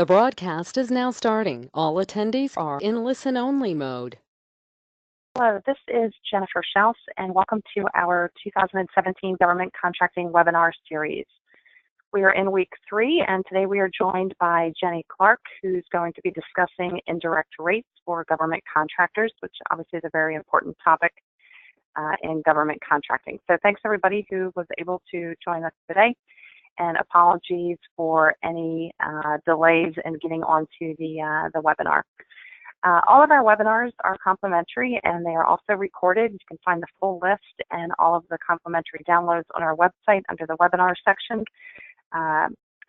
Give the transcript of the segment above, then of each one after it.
The broadcast is now starting. All attendees are in listen-only mode. Hello, this is Jennifer Schaus, and welcome to our 2017 Government Contracting Webinar Series. We are in week 3, and today we are joined by Jenny Clark, who's going to be discussing indirect rates for government contractors, which obviously is a very important topic in government contracting. So thanks everybody who was able to join us today, and apologies for any delays in getting onto the webinar. All of our webinars are complimentary and they are also recorded. You can find the full list and all of the complimentary downloads on our website under the webinar section.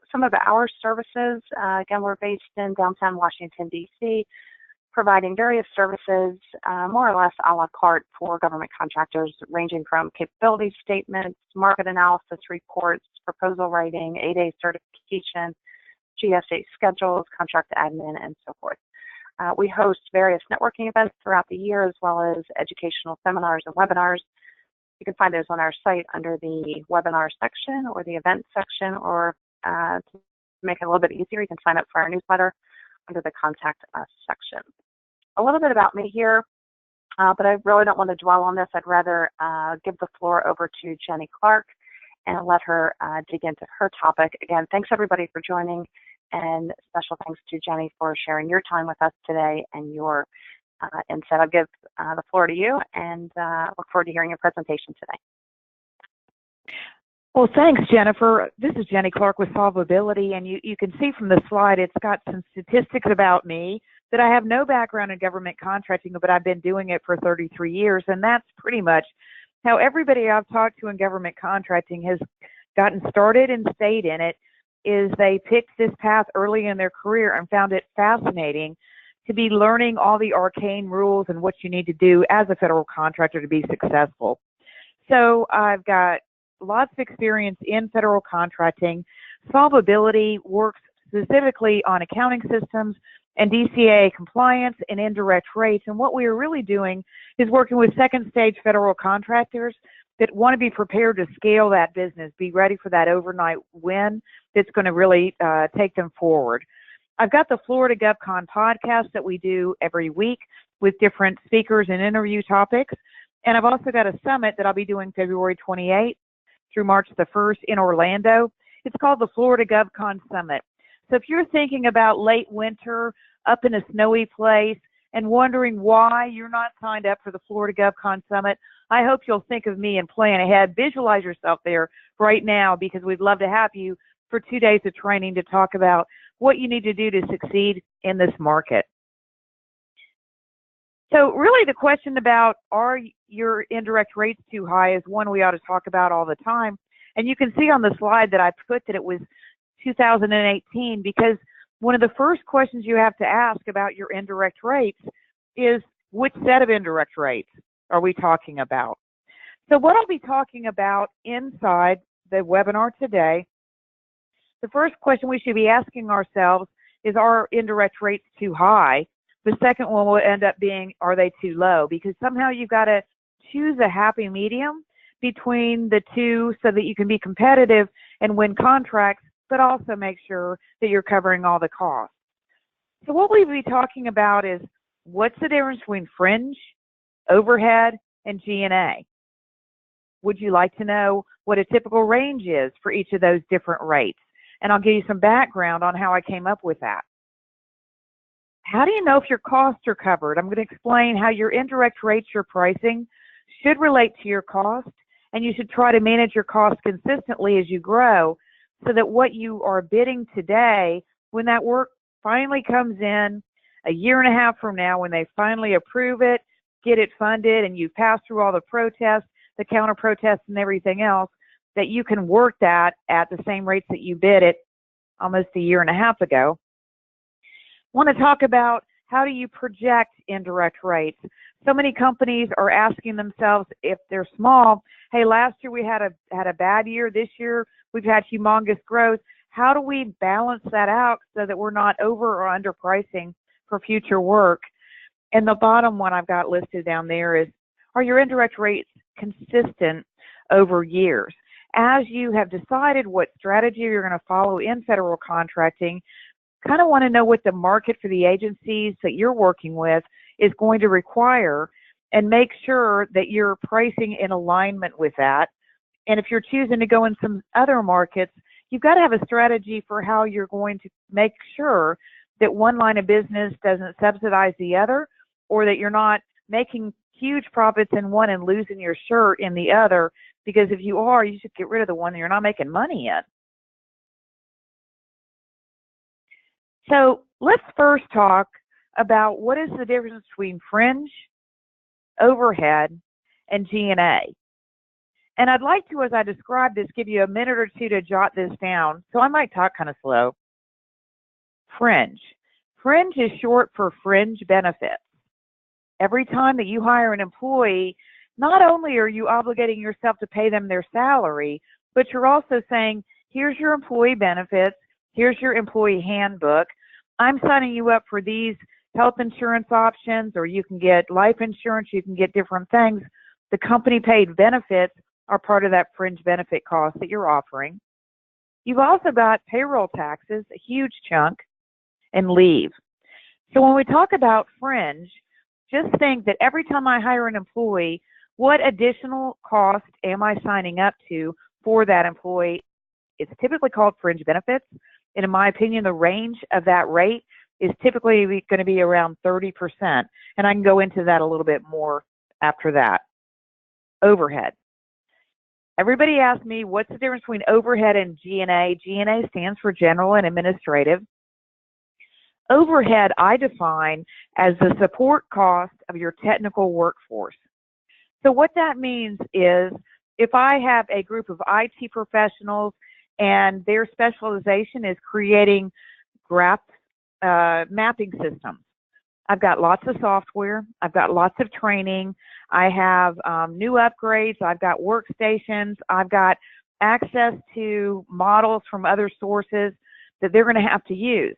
Some of our services, again, we're based in downtown Washington, D.C., providing various services more or less a la carte for government contractors, ranging from capability statements, market analysis reports, proposal writing, 8A certification, GSA schedules, contract admin, and so forth. We host various networking events throughout the year, as well as educational seminars and webinars. You can find those on our site under the webinar section or the event section, or to make it a little bit easier, you can sign up for our newsletter under the Contact Us section. A little bit about me here, but I really don't want to dwell on this. I'd rather give the floor over to Jenny Clark and let her dig into her topic. Again, thanks everybody for joining. And special thanks to Jenny for sharing your time with us today and your insight. I'll give the floor to you and look forward to hearing your presentation today. Well, thanks, Jennifer. This is Jenny Clark with Solvability, and you can see from the slide it's got some statistics about me that I have no background in government contracting, but I've been doing it for 33 years, and that's pretty much how everybody I've talked to in government contracting has gotten started and stayed in it. Is they picked this path early in their career and found it fascinating to be learning all the arcane rules and what you need to do as a federal contractor to be successful. So I've got lots of experience in federal contracting. Solvability works specifically on accounting systems and DCAA compliance and indirect rates. And what we are really doing is working with second stage federal contractors that want to be prepared to scale that business, be ready for that overnight win that's going to really take them forward. I've got the Florida GovCon podcast that we do every week with different speakers and interview topics. And I've also got a summit that I'll be doing February 28th through March the 1st in Orlando. It's called the Florida GovCon Summit. So if you're thinking about late winter up in a snowy place and wondering why you're not signed up for the Florida GovCon Summit, I hope you'll think of me and plan ahead. Visualize yourself there right now, because we'd love to have you for 2 days of training to talk about what you need to do to succeed in this market. So really the question about are your indirect rates too high is one we ought to talk about all the time. And you can see on the slide that I put that it was 2018, because one of the first questions you have to ask about your indirect rates is which set of indirect rates are we talking about? So what I'll be talking about inside the webinar today, the first question we should be asking ourselves is, are indirect rates too high? The second one will end up being, are they too low? Because somehow you've got to choose a happy medium between the two so that you can be competitive and win contracts, but also make sure that you're covering all the costs. So what we'll be talking about is, what's the difference between fringe, overhead, and G&A? Would you like to know what a typical range is for each of those different rates? And I'll give you some background on how I came up with that. How do you know if your costs are covered? I'm going to explain how your indirect rates you're pricing should relate to your cost, and you should try to manage your costs consistently as you grow, so that what you are bidding today, when that work finally comes in a year and a half from now, when they finally approve it, get it funded, and you've passed through all the protests, the counter protests, and everything else, that you can work that at the same rates that you bid it almost a year and a half ago. I want to talk about, how do you project indirect rates? So many companies are asking themselves, if they're small, hey, last year we had a bad year, this year we've had humongous growth. How do we balance that out so that we're not over or underpricing for future work? And the bottom one I've got listed down there is, are your indirect rates consistent over years? As you have decided what strategy you're going to follow in federal contracting, kind of want to know what the market for the agencies that you're working with is going to require and make sure that you're pricing in alignment with that. And if you're choosing to go in some other markets, you've got to have a strategy for how you're going to make sure that one line of business doesn't subsidize the other, or that you're not making huge profits in one and losing your shirt in the other, because if you are, you should get rid of the one that you're not making money in. So let's first talk about what is the difference between fringe, overhead, and G&A. And I'd like to, as I describe this, give you a minute or two to jot this down. So I might talk kind of slow. Fringe. Fringe is short for fringe benefits. Every time that you hire an employee, not only are you obligating yourself to pay them their salary, but you're also saying, here's your employee benefits, here's your employee handbook. I'm signing you up for these health insurance options, or you can get life insurance, you can get different things. The company paid benefits are part of that fringe benefit cost that you're offering. You've also got payroll taxes, a huge chunk, and leave. So when we talk about fringe, just think that every time I hire an employee, what additional cost am I signing up to for that employee? It's typically called fringe benefits. And in my opinion, the range of that rate is typically going to be around 30%. And I can go into that a little bit more after that. Overhead. Everybody asks me, what's the difference between overhead and G&A? G&A stands for general and administrative. Overhead, I define as the support cost of your technical workforce. So what that means is, if I have a group of IT professionals and their specialization is creating graph mapping systems, I've got lots of software, I've got lots of training, I have new upgrades, I've got workstations, I've got access to models from other sources that they're going to have to use.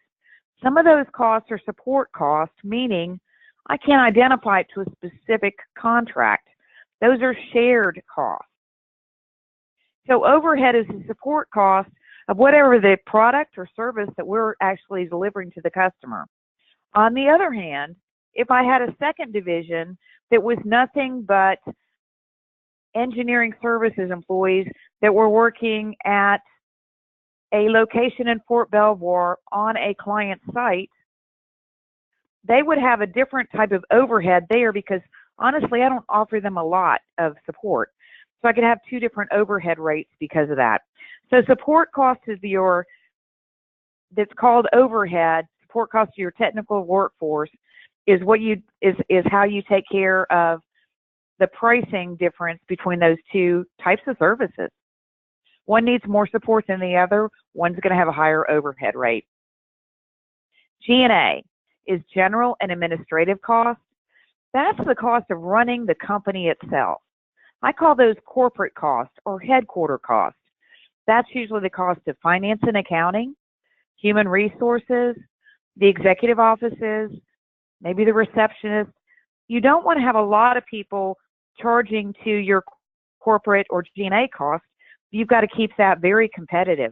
Some of those costs are support costs, meaning I can't identify it to a specific contract. Those are shared costs. So overhead is the support cost of whatever the product or service that we're actually delivering to the customer. On the other hand, if I had a second division that was nothing but engineering services employees that were working at a location in Fort Belvoir on a client site, they would have a different type of overhead there, because honestly, I don't offer them a lot of support. So I could have two different overhead rates because of that. So support cost is that's called overhead. Support cost to your technical workforce is how you take care of the pricing difference between those two types of services. One needs more support than the other. One's going to have a higher overhead rate. G&A is general and administrative costs. That's the cost of running the company itself. I call those corporate costs or headquarter costs. That's usually the cost of finance and accounting, human resources, the executive offices, maybe the receptionist. You don't want to have a lot of people charging to your corporate or G&A costs. You've got to keep that very competitive.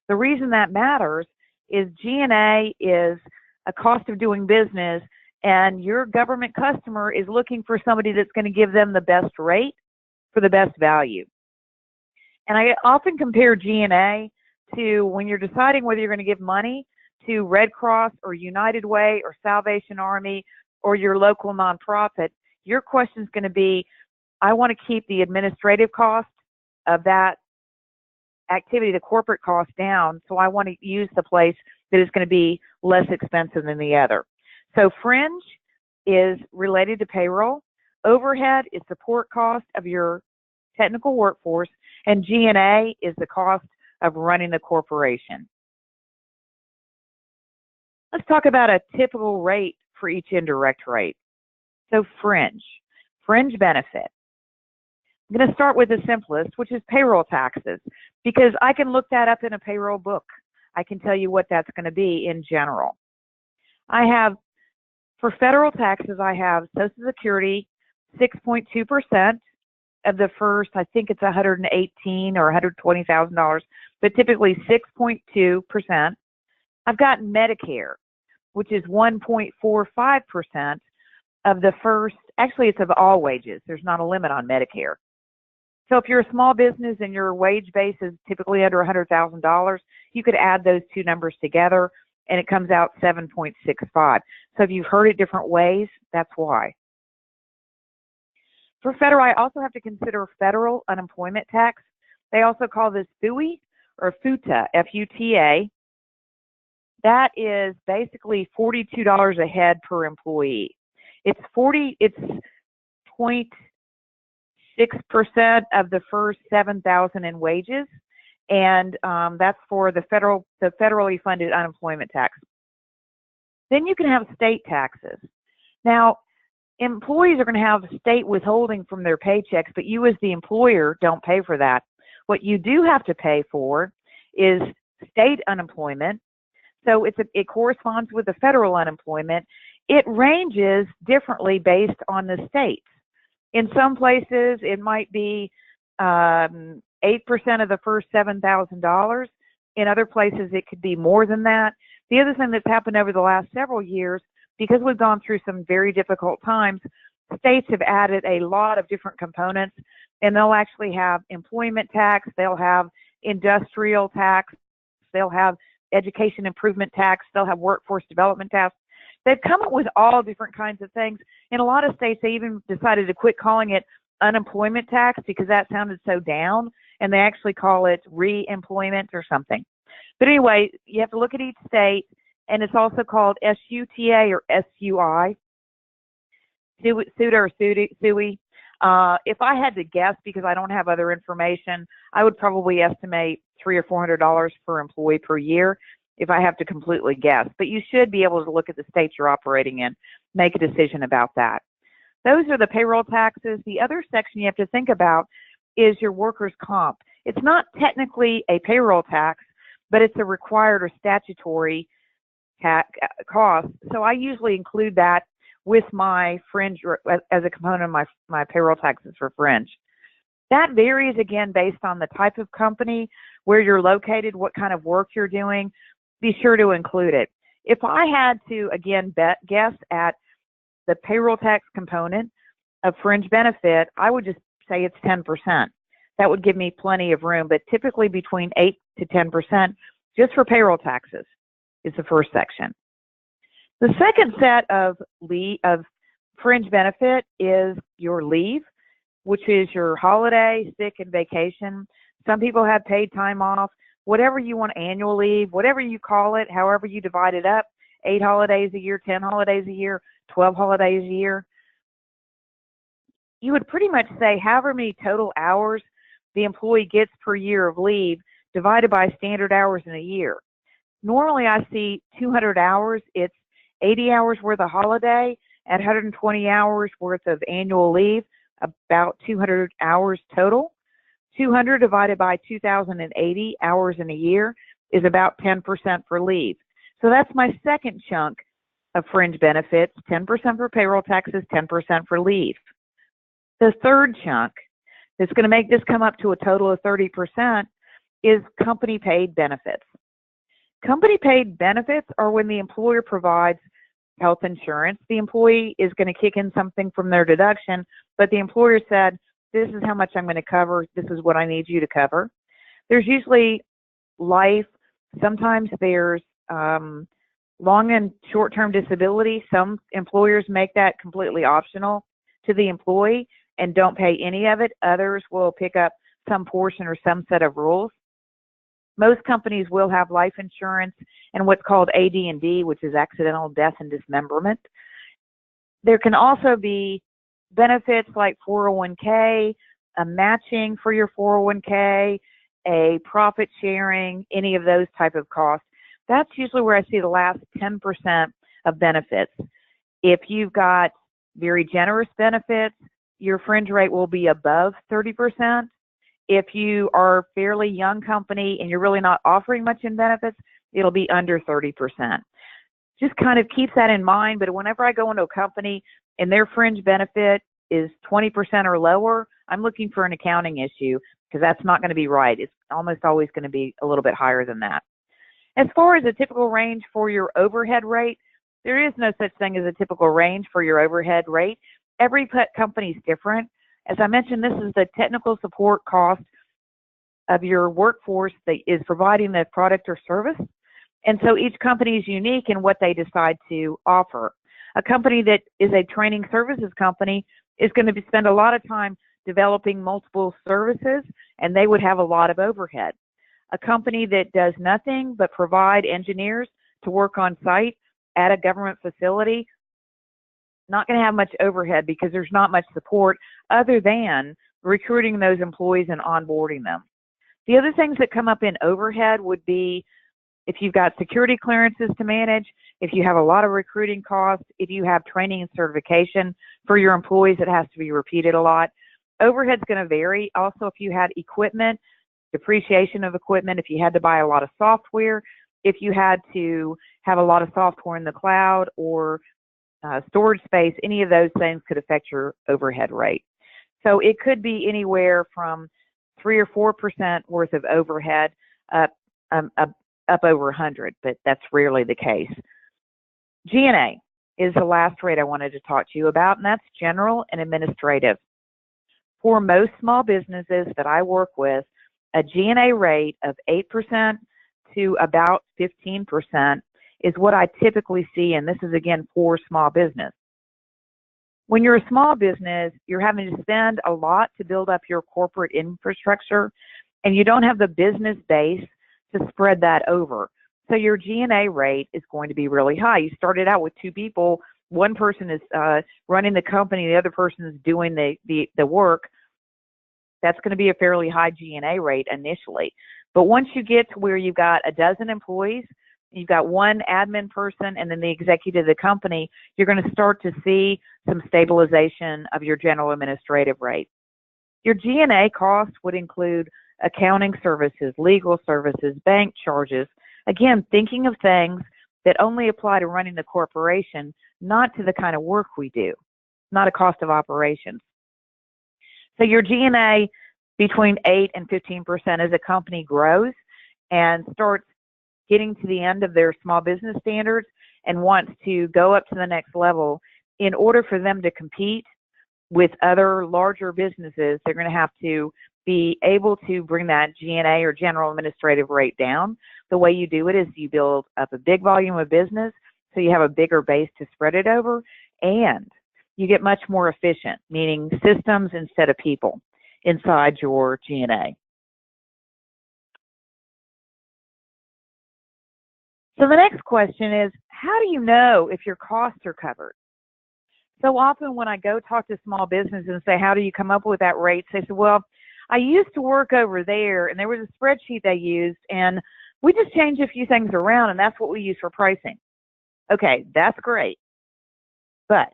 The reason that matters is G&A is a cost of doing business, and your government customer is looking for somebody that's going to give them the best rate for the best value. And I often compare G&A to when you're deciding whether you're going to give money to Red Cross or United Way or Salvation Army or your local nonprofit. Your question is going to be, I want to keep the administrative cost of that activity, the corporate cost, down, so I want to use the place that is going to be less expensive than the other. So fringe is related to payroll. Overhead is support cost of your technical workforce, and G&A is the cost of running the corporation. Let's talk about a typical rate for each indirect rate. So fringe benefit. I'm going to start with the simplest, which is payroll taxes, because I can look that up in a payroll book. I can tell you what that's going to be in general. For federal taxes, I have Social Security, 6.2% of the first, I think it's $118,000 or $120,000, but typically 6.2%. I've got Medicare, which is 1.45% of the first, actually it's of all wages. There's not a limit on Medicare. So if you're a small business and your wage base is typically under $100,000, you could add those two numbers together and it comes out 7.65. So if you've heard it different ways, that's why. For federal, I also have to consider federal unemployment tax. They also call this FUTA or FUTA, F-U-T-A. That is basically $42 a head per employee. It's 0.6% of the first $7,000 in wages, and that's for the federally funded unemployment tax. Then you can have state taxes. Now, employees are going to have state withholding from their paychecks, but you as the employer don't pay for that. What you do have to pay for is state unemployment. So it corresponds with the federal unemployment. It ranges differently based on the states. In some places, it might be 8% of the first $7,000. In other places, it could be more than that. The other thing that's happened over the last several years, because we've gone through some very difficult times, states have added a lot of different components, and they'll actually have employment tax, they'll have industrial tax, they'll have education improvement tax, they'll have workforce development tax. They've come up with all different kinds of things. In a lot of states, they even decided to quit calling it unemployment tax because that sounded so down, and they actually call it re-employment or something. But anyway, you have to look at each state, and it's also called SUTA or SUI, SUTA or SUI. If I had to guess, because I don't have other information, I would probably estimate $300 or $400 per employee per year if I have to completely guess. But you should be able to look at the states you're operating in, make a decision about that. Those are the payroll taxes. The other section you have to think about is your workers' comp. It's not technically a payroll tax, but it's a required or statutory cost. So I usually include that with my fringe as a component of my payroll taxes for fringe. That varies again based on the type of company, where you're located, what kind of work you're doing. Be sure to include it. If I had to, again, guess at the payroll tax component of fringe benefit, I would just say it's 10%. That would give me plenty of room, but typically between 8 to 10% just for payroll taxes is the first section. The second set of fringe benefit is your leave, which is your holiday, sick, and vacation. Some people have paid time off. Whatever you want, annual leave, whatever you call it, however you divide it up, 8 holidays a year, 10 holidays a year, 12 holidays a year. You would pretty much say however many total hours the employee gets per year of leave divided by standard hours in a year. Normally I see 200 hours. It's 80 hours worth of holiday and 120 hours worth of annual leave, about 200 hours total. 200 divided by 2,080 hours in a year is about 10% for leave. So that's my second chunk of fringe benefits, 10% for payroll taxes, 10% for leave. The third chunk that's going to make this come up to a total of 30% is company paid benefits. Company paid benefits are when the employer provides health insurance. The employee is going to kick in something from their deduction, but the employer said, this is how much I'm going to cover. This is what I need you to cover. There's usually life. Sometimes there's long and short-term disability. Some employers make that completely optional to the employee and don't pay any of it. Others will pick up some portion or some set of rules. Most companies will have life insurance and what's called AD&D, which is accidental death and dismemberment. There can also be benefits like 401k, a matching for your 401k, a profit sharing, any of those type of costs. That's usually where I see the last 10% of benefits. If you've got very generous benefits, your fringe rate will be above 30%. If you are a fairly young company and you're really not offering much in benefits, it'll be under 30%. Just kind of keep that in mind, but whenever I go into a company and their fringe benefit is 20% or lower, I'm looking for an accounting issue because that's not going to be right. It's almost always going to be a little bit higher than that. As far as a typical range for your overhead rate, there is no such thing as a typical range for your overhead rate. Every company is different. As I mentioned, this is the technical support cost of your workforce that is providing the product or service. And so each company is unique in what they decide to offer. A company that is a training services company is going to spend a lot of time developing multiple services, and they would have a lot of overhead. A company that does nothing but provide engineers to work on site at a government facility, not going to have much overhead because there's not much support other than recruiting those employees and onboarding them. The other things that come up in overhead would be if you've got security clearances to manage, if you have a lot of recruiting costs, if you have training and certification for your employees that has to be repeated a lot. Overhead's going to vary. Also, if you had equipment, depreciation of equipment, if you had to buy a lot of software, if you had to have a lot of software in the cloud or storage space, any of those things could affect your overhead rate. So it could be anywhere from 3 or 4% worth of overhead up over 100, but that's rarely the case. G&A is the last rate I wanted to talk to you about, and that's general and administrative. For most small businesses that I work with, a G&A rate of 8% to about 15% is what I typically see, and this is again for small business. When you're a small business, you're having to spend a lot to build up your corporate infrastructure, and you don't have the business base to spread that over. So your G&A rate is going to be really high. You started out with 2 people. One person is running the company, the other person is doing the work. That's going to be a fairly high G&A rate initially. But once you get to where you've got a dozen employees, you've got one admin person, and then the executive of the company, you're going to start to see some stabilization of your general administrative rate. Your G&A costs would include accounting services, legal services, bank charges. Again, thinking of things that only apply to running the corporation, not to the kind of work we do, not a cost of operations. So your G&A between 8 and 15% as a company grows and starts getting to the end of their small business standards and wants to go up to the next level. In order for them to compete with other larger businesses, they're going to have to be able to bring that G&A or general administrative rate down. The way you do it is you build up a big volume of business so you have a bigger base to spread it over, and you get much more efficient, meaning systems instead of people inside your G&A. So the next question is, how do you know if your costs are covered? So often when I go talk to small businesses and say, how do you come up with that rate? They say, well, I used to work over there, and there was a spreadsheet they used, and we just changed a few things around, and that's what we use for pricing. Okay, that's great. But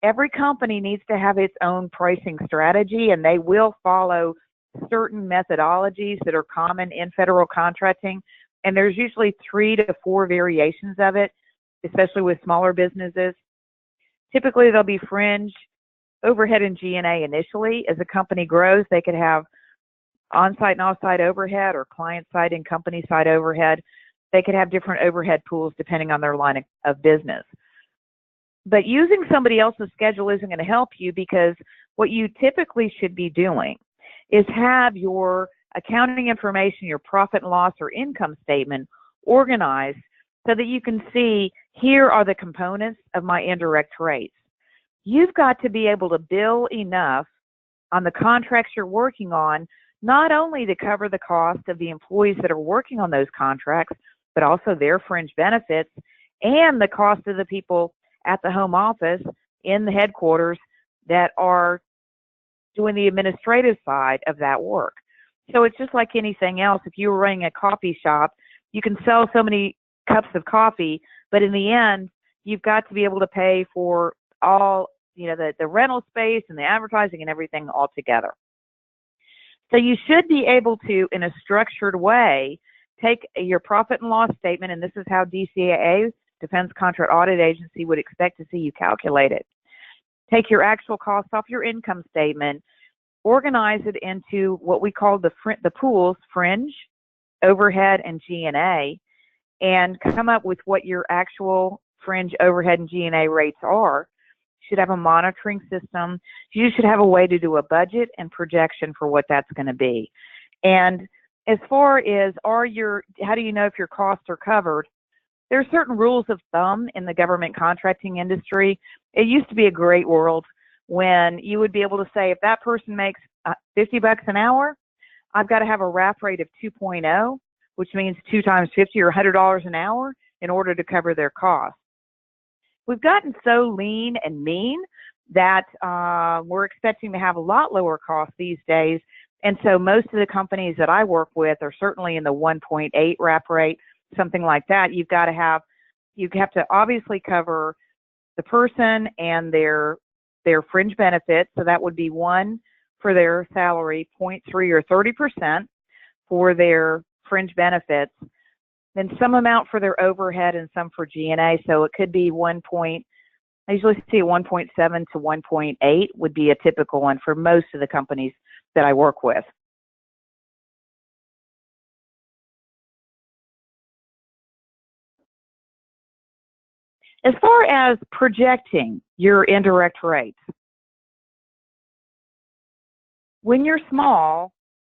every company needs to have its own pricing strategy, and they will follow certain methodologies that are common in federal contracting. And there's usually 3 to 4 variations of it, especially with smaller businesses. Typically, there'll be fringe overhead and G&A initially. As a company grows, they could have on-site and off-site overhead or client-side and company-side overhead. They could have different overhead pools depending on their line of business. But using somebody else's schedule isn't going to help you, because what you typically should be doing is have your accounting information, your profit and loss or income statement organized so that you can see, here are the components of my indirect rates. You've got to be able to bill enough on the contracts you're working on, not only to cover the cost of the employees that are working on those contracts, but also their fringe benefits and the cost of the people at the home office in the headquarters that are doing the administrative side of that work. So it's just like anything else. If you were running a coffee shop, you can sell so many cups of coffee, but in the end, you've got to be able to pay for all, the rental space and the advertising and everything all together. So you should be able to, in a structured way, take your profit and loss statement, and this is how DCAA, Defense Contract Audit Agency, would expect to see you calculate it. Take your actual costs off your income statement, organize it into what we call the pools, fringe, overhead, and G&A, and come up with what your actual fringe overhead and G&A rates are. You should have a monitoring system. You should have a way to do a budget and projection for what that's going to be. And as far as how do you know if your costs are covered? There are certain rules of thumb in the government contracting industry. It used to be a great world when you would be able to say, if that person makes $50 an hour, I've got to have a RAF rate of 2.0, which means 2 times 50 or $100 an hour in order to cover their costs. We've gotten so lean and mean that we're expecting to have a lot lower costs these days. And so most of the companies that I work with are certainly in the 1.8 RAP rate, something like that. You have to obviously cover the person and their fringe benefits. So that would be 1 for their salary, 0.3 or 30% for their fringe benefits, then some amount for their overhead and some for G&A. So it could be I usually see 1.7 to 1.8 would be a typical one for most of the companies that I work with. As far as projecting your indirect rates, when you're small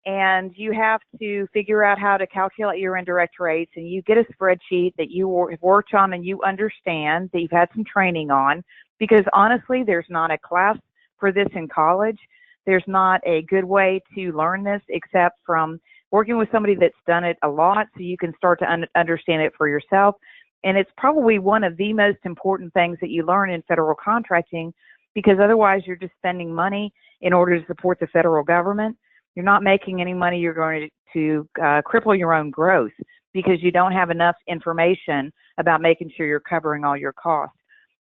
and you have to figure out how to calculate your indirect rates and you get a spreadsheet that you have worked on and you understand, that you've had some training on, because honestly, there's not a class for this in college. There's not a good way to learn this except from working with somebody that's done it a lot so you can start to understand it for yourself. And it's probably one of the most important things that you learn in federal contracting, because otherwise you're just spending money in order to support the federal government. You're not making any money. You're going to cripple your own growth because you don't have enough information about making sure you're covering all your costs.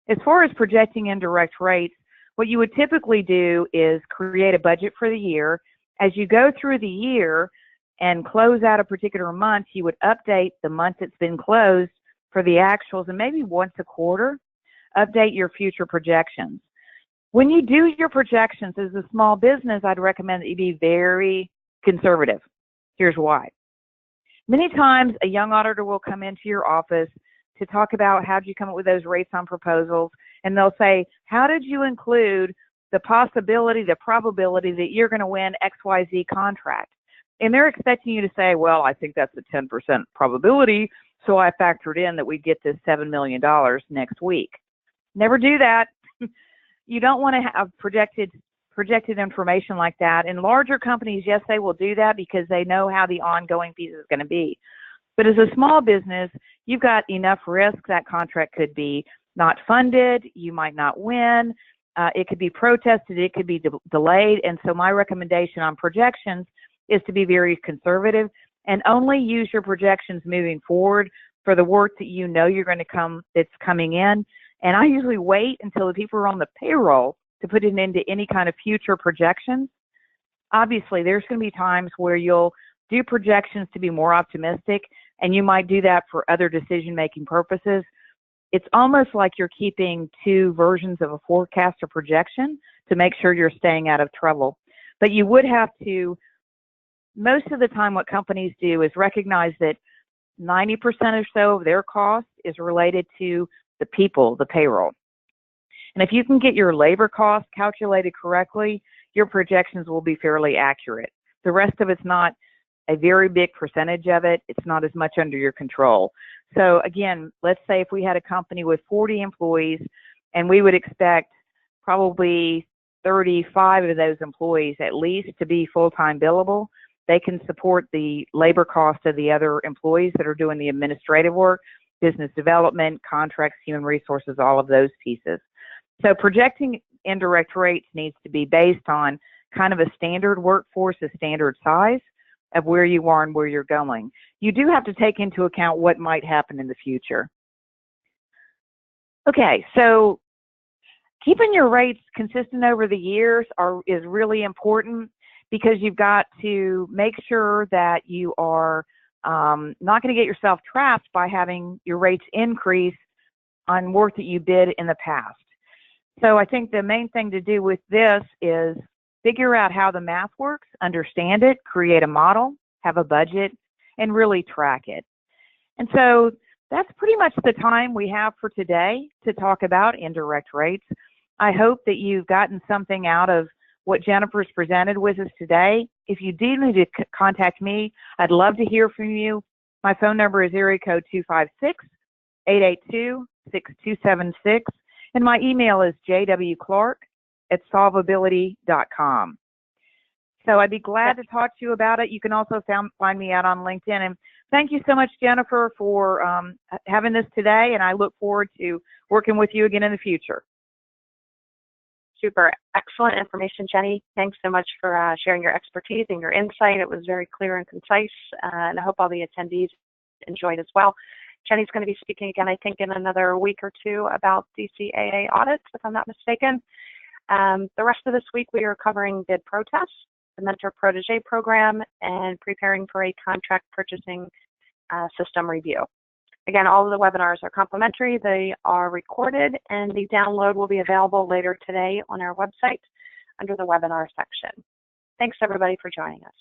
As far as projecting indirect rates, what you would typically do is create a budget for the year. As you go through the year and close out a particular month, you would update the month that's been closed for the actuals, and maybe once a quarter, update your future projections. When you do your projections as a small business, I'd recommend that you be very conservative. Here's why. Many times a young auditor will come into your office to talk about how did you come up with those rates on proposals, and they'll say, how did you include the possibility, the probability that you're going to win XYZ contract? And they're expecting you to say, well, I think that's a 10% probability, so I factored in that we'd get this $7 million next week. Never do that. You don't want to have projected information like that. In larger companies, yes, they will do that because they know how the ongoing piece is going to be. But as a small business, you've got enough risk. That contract could be not funded. You might not win. It could be protested. It could be delayed. And so my recommendation on projections is to be very conservative and only use your projections moving forward for the work that you know you're going to that's coming in. And I usually wait until the people are on the payroll to put it into any kind of future projections. Obviously, there's going to be times where you'll do projections to be more optimistic, and you might do that for other decision-making purposes. It's almost like you're keeping 2 versions of a forecast or projection to make sure you're staying out of trouble. But you would have to, most of the time what companies do is recognize that 90% or so of their cost is related to the people, the payroll. And if you can get your labor costs calculated correctly, your projections will be fairly accurate. The rest of it's not a very big percentage of it. It's not as much under your control. So again, let's say if we had a company with 40 employees and we would expect probably 35 of those employees at least to be full-time billable, they can support the labor cost of the other employees that are doing the administrative work, business development, contracts, human resources, all of those pieces. So projecting indirect rates needs to be based on kind of a standard workforce, a standard size of where you are and where you're going. You do have to take into account what might happen in the future. Okay, so keeping your rates consistent over the years is really important, because you've got to make sure that you are not going to get yourself trapped by having your rates increase on work that you bid in the past. So I think the main thing to do with this is figure out how the math works, understand it, create a model, have a budget, and really track it. And so that's pretty much the time we have for today to talk about indirect rates. I hope that you've gotten something out of what Jennifer's presented with us today. If you do need to contact me, I'd love to hear from you. My phone number is area code 256-882-6276, and my email is jwclark@solvability.com. So I'd be glad to talk to you about it. You can also find me out on LinkedIn. And thank you so much, Jennifer, for having this today, and I look forward to working with you again in the future. Super. Excellent information, Jenny. Thanks so much for sharing your expertise and your insight. It was very clear and concise, and I hope all the attendees enjoyed as well. Jenny's going to be speaking again, I think, in another week or two about DCAA audits, if I'm not mistaken. The rest of this week, we are covering bid protests, the mentor-protege program, and preparing for a contract purchasing system review. Again, all of the webinars are complimentary. They are recorded, and the download will be available later today on our website under the webinar section. Thanks, everybody, for joining us.